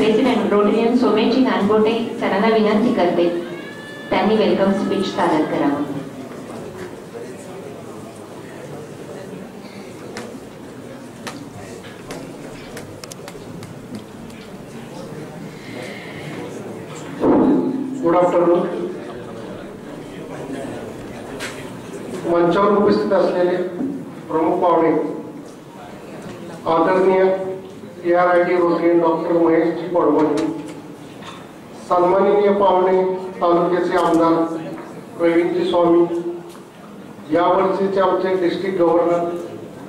President Rotarian सोमेजी नानबोटे सरांना विनंती करते त्यांनी वेलकम स्पीच सादर करावं. Good afternoon. मंचावर उपस्थित असलेले प्रमुख पाहुणे, आदरणीय ARID Rotarian doctor Maheshji Padvani, सन्माननीय पाहुणे तालुक्याचे आमदार प्रवीणजी स्वामी, यावर्षीचे आमचे district governor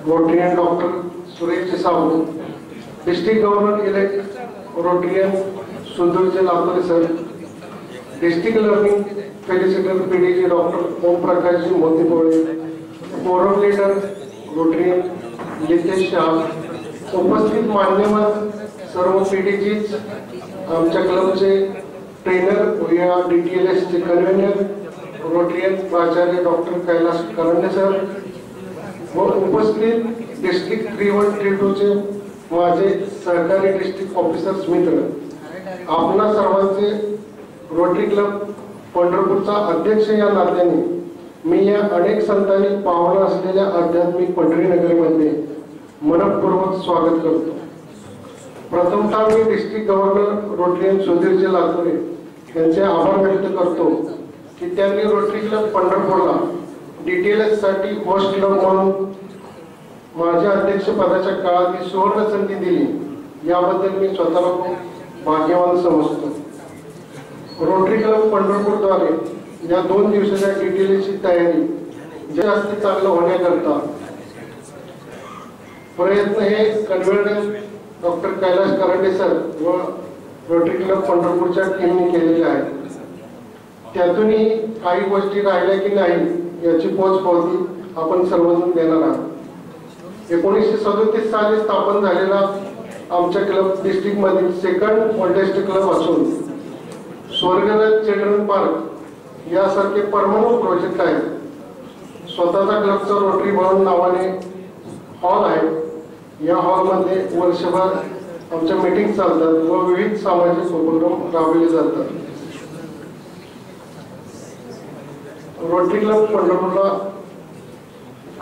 Rotarian doctor Sureshji Sawant, district governor elect Rotarian Sudhirji Latore sir, district learning felicitator PDG doctor Om Prakashji Motipole, forum leader Rotarian Litesh Shah, उपस्थित मान्यवर सर्व PDGs, आमच्या क्लबचे ट्रेनर या DTLS चे कन्व्हेनर रोटरियन प्राचार्य डॉक्टर कैलास करंडे सर व उपस्थित डिस्ट्रिक्ट 3132 चे माझे सहकारी डिस्ट्रिक्ट ऑफिसर्स मित्र, आपणा सर्वांचे रोटरी क्लब पंढरपूरचा अध्यक्ष या नात्याने मी या अनेक संतांनी पावलं असलेल्या आध्यात्मिक पंढरीनगरमध्ये मनपूर्वक स्वागत करतो. प्रथमतः मी डिस्ट्रिक्ट गव्हर्नर रोटरियन सुधीरजी लातोरे यांचे आभार व्यक्त करतो की त्यांनी रोटरी क्लब पंढरपूरला DTLS साठी होस्ट क्लब म्हणून माझ्या अध्यक्षपदाच्या काळात ही सुवर्ण संधी दिली. याबद्दल मी स्वतःला खूप भाग्यवान समजतो. रोटरी क्लब पंढरपूरद्वारे या 2 दिवसाच्या DTLS ची तयारी जास्त चांगलं होण्याकरता प्रयत्न हे convener doctor Kailas Karande sir व रोटरी क्लब पंढरपूरच्या टीमने केलेले आहे. त्यातूनही काही गोष्टी राहिल्या की नाही याची पोचपावती आपण सर्वजण देणार आहोत. 1937 साली स्थापन झालेला आमच्या क्लब डिस्ट्रिक्ट मधील सेकंड ओल्डेस्ट क्लब असून स्वर्गराज चिल्ड्रन पार्क यासारखे परमानंट प्रोजेक्ट आहेत. स्वतःचा क्लबचा रोटरी भवन नावाने हॉल आहे. या हॉलमध्ये वर्षभर आमच्या मीटिंग चालतात व विविध सामाजिक उपक्रम राबवले जातात. रोटरी क्लब पंढरपूरला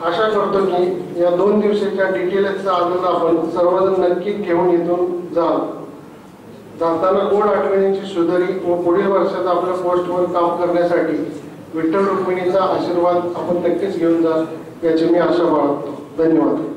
आशा करतो की या 2 दिवसाच्या DTLSचा आनंद आपण सर्वजण नक्की घेऊन इथून जाल. जाताना गोड आठवणींची सुधारी व पुढील वर्षात आपल्या पोस्टवर काम करण्यासाठी विठ्ठल रुक्मिणीचा आशीर्वाद आपण नक्कीच घेऊन जाल याची मी आशा बाळगतो. धन्यवाद.